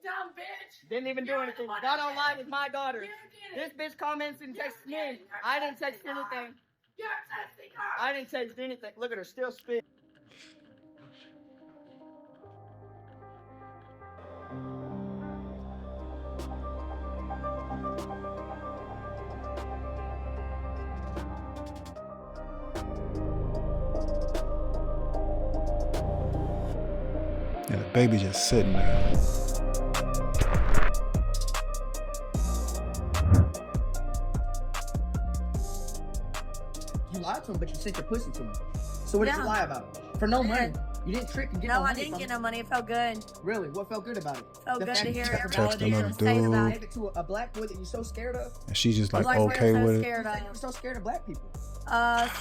dumb bitch. Didn't even do anything. Got online with my daughter. This bitch comments and texts me. I didn't text anything. You're texting her. I didn't text anything. Look at her, still spit. And the baby just sitting there. You lied to him, but you sent your pussy to him. So what did you lie about? For no money. You didn't trick and get no money. No, I didn't get no money. It felt good. Really? What felt good about it? Felt good to hear Texting everybody another say dude. about Gave it to a black boy that you're so scared of? And she's just like Black okay women are so with it. scared of. You're so scared of black people.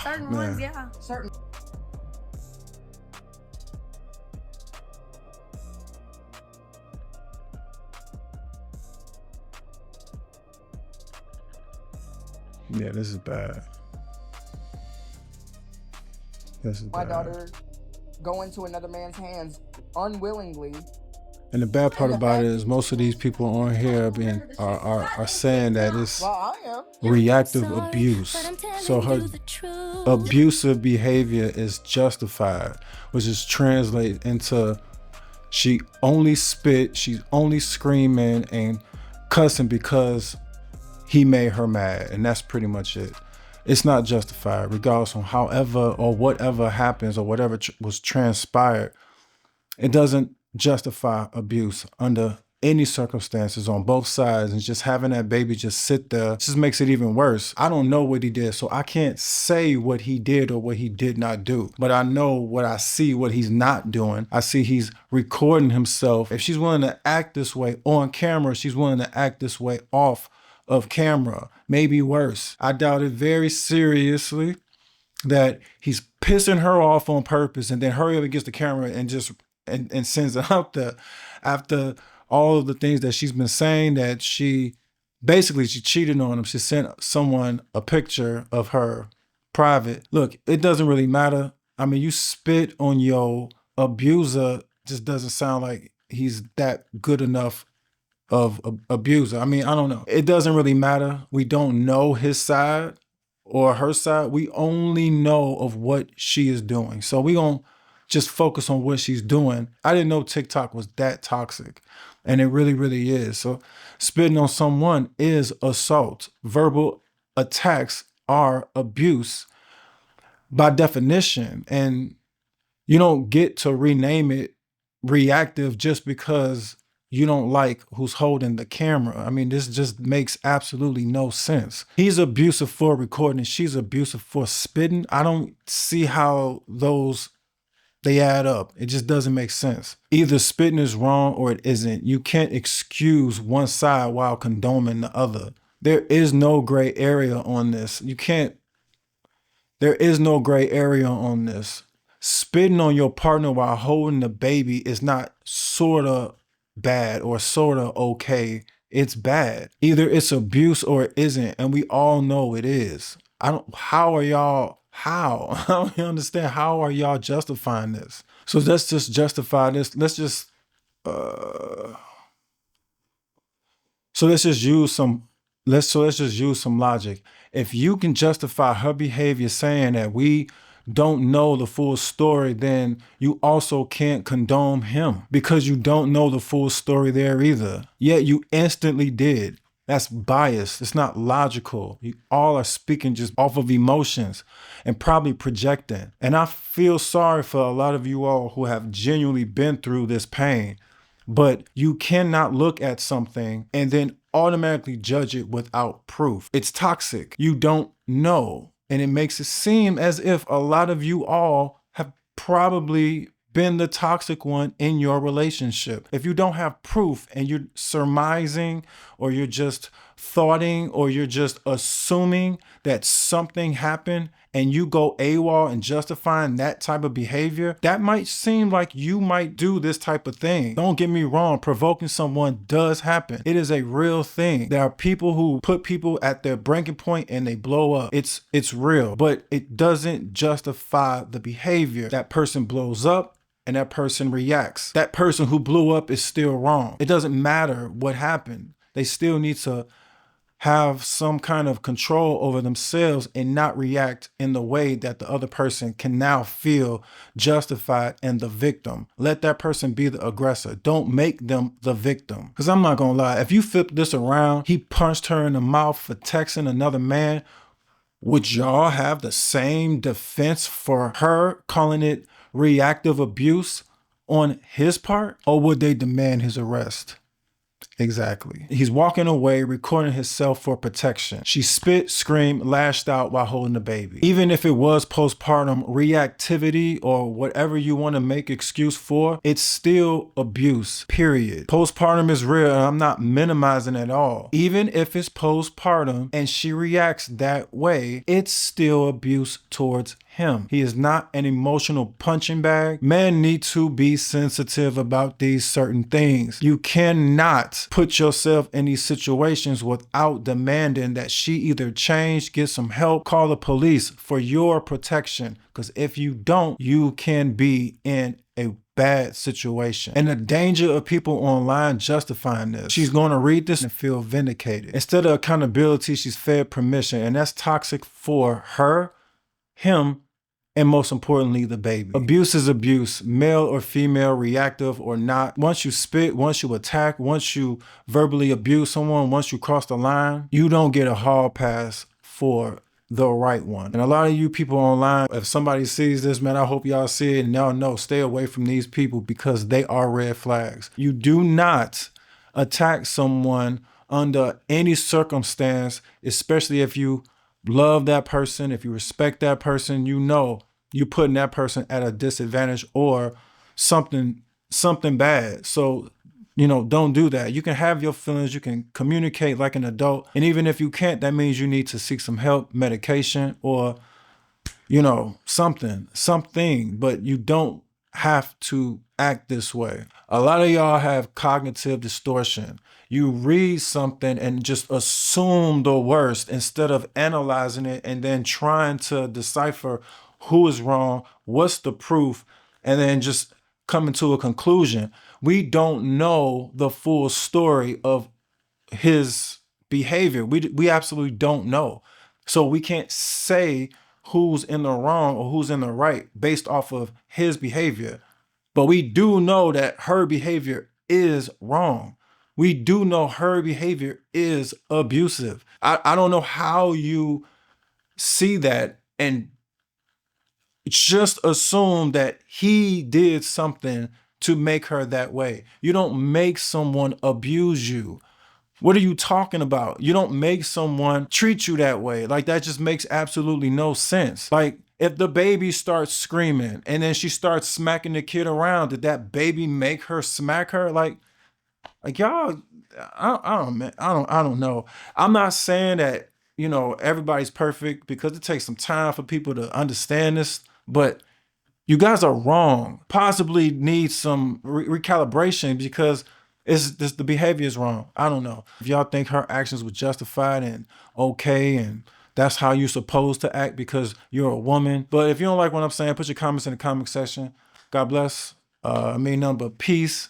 Certain ones, yeah. Certain. Yeah, this is bad. This is My bad. daughter go into another man's hands unwillingly. And the bad part about it is most of these people on here are saying that it's Well, I am. reactive abuse. So her abusive behavior is justified, which is translated into she only spit, she's only screaming and cussing because he made her mad, and that's pretty much it. It's not justified, regardless on however or whatever happens or whatever was transpired. It doesn't justify abuse under any circumstances on both sides, and just having that baby just sit there just makes it even worse. I don't know what he did, so I can't say what he did or what he did not do, but I know what I see, what he's not doing. I see he's recording himself. If she's willing to act this way on camera, she's willing to act this way off of camera, maybe worse. I doubt it very seriously that he's pissing her off on purpose and then hurry up and gets the camera and just and sends it out there after all of the things that she's been saying, that she cheated on him. She sent someone a picture of her private. Look, it doesn't really matter. I mean, you spit on your abuser, just doesn't sound like he's that good enough of abuser. I mean, I don't know. It doesn't really matter. We don't know his side or her side. We only know of what she is doing. So we gonna just focus on what she's doing. I didn't know TikTok was that toxic, and it really, really is. So spitting on someone is assault. Verbal attacks are abuse by definition, and you don't get to rename it reactive just because you don't like who's holding the camera. I mean, this just makes absolutely no sense. He's abusive for recording, she's abusive for spitting. I don't see how they add up. It just doesn't make sense. Either spitting is wrong or it isn't. You can't excuse one side while condoning the other. There is no gray area on this. There is no gray area on this. Spitting on your partner while holding the baby is not sorta bad or sorta okay. It's bad. Either it's abuse or it isn't, and we all know it is. How? I don't understand. How are y'all justifying this? So let's just justify this. Let's just use some logic. If you can justify her behavior saying that we don't know the full story, then you also can't condone him because you don't know the full story there either. Yet you instantly did. That's biased. It's not logical. You all are speaking just off of emotions and probably projecting. And I feel sorry for a lot of you all who have genuinely been through this pain, but you cannot look at something and then automatically judge it without proof. It's toxic. You don't know. And it makes it seem as if a lot of you all have probably been the toxic one in your relationship. If you don't have proof and you're surmising or you're just thoughting or you're just assuming that something happened and you go AWOL and justifying that type of behavior, that might seem like you might do this type of thing. Don't get me wrong, provoking someone does happen. It is a real thing. There are people who put people at their breaking point and they blow up. It's real, but it doesn't justify the behavior. That person blows up, and that person reacts. That person who blew up is still wrong. It doesn't matter what happened. They still need to have some kind of control over themselves and not react in the way that the other person can now feel justified and the victim. Let that person be the aggressor. Don't make them the victim. Because I'm not going to lie, if you flip this around, he punched her in the mouth for texting another man, would y'all have the same defense for her, calling it reactive abuse on his part? Or would they demand his arrest? Exactly. He's walking away, recording himself for protection. She spit, screamed, lashed out while holding the baby. Even if it was postpartum reactivity or whatever you want to make excuse for, it's still abuse, period. Postpartum is real, and I'm not minimizing at all. Even if it's postpartum and she reacts that way, it's still abuse towards him. He is not an emotional punching bag. Men need to be sensitive about these certain things. You cannot put yourself in these situations without demanding that she either change, get some help, call the police for your protection. Because if you don't, you can be in a bad situation. And the danger of people online justifying this. She's going to read this and feel vindicated. Instead of accountability, she's fed permission. And that's toxic for her, him, and most importantly, the baby. Abuse is abuse, male or female, reactive or not. Once you spit, once you attack, once you verbally abuse someone, once you cross the line, you don't get a hall pass for the right one. And a lot of you people online, if somebody sees this, man, I hope y'all see it and y'all know, stay away from these people because they are red flags. You do not attack someone under any circumstance, especially if you love that person, if you respect that person, you know you're putting that person at a disadvantage or something bad. So, you know, don't do that. You can have your feelings, you can communicate like an adult. And even if you can't, that means you need to seek some help, medication, or, you know, something, but you don't have to act this way. A lot of y'all have cognitive distortion. You read something and just assume the worst instead of analyzing it and then trying to decipher who is wrong, what's the proof, and then just coming to a conclusion. We don't know the full story of his behavior. We absolutely don't know. So we can't say who's in the wrong or who's in the right based off of his behavior. But we do know that her behavior is wrong. We do know her behavior is abusive. I don't know how you see that and just assume that he did something to make her that way. You don't make someone abuse you. What are you talking about? You don't make someone treat you that way. Like, that just makes absolutely no sense. Like, if the baby starts screaming and then she starts smacking the kid around, did that baby make her smack her? Like y'all, I don't know. I'm not saying that, you know, everybody's perfect because it takes some time for people to understand this, but you guys are wrong. Possibly need some recalibration because the behavior is wrong. I don't know. If y'all think her actions were justified and okay and that's how you're supposed to act because you're a woman. But if you don't like what I'm saying, put your comments in the comment section. God bless. I mean nothing but peace,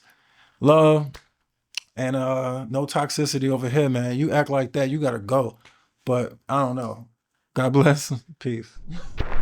love, and no toxicity over here, man. You act like that, you gotta go. But I don't know. God bless. Peace.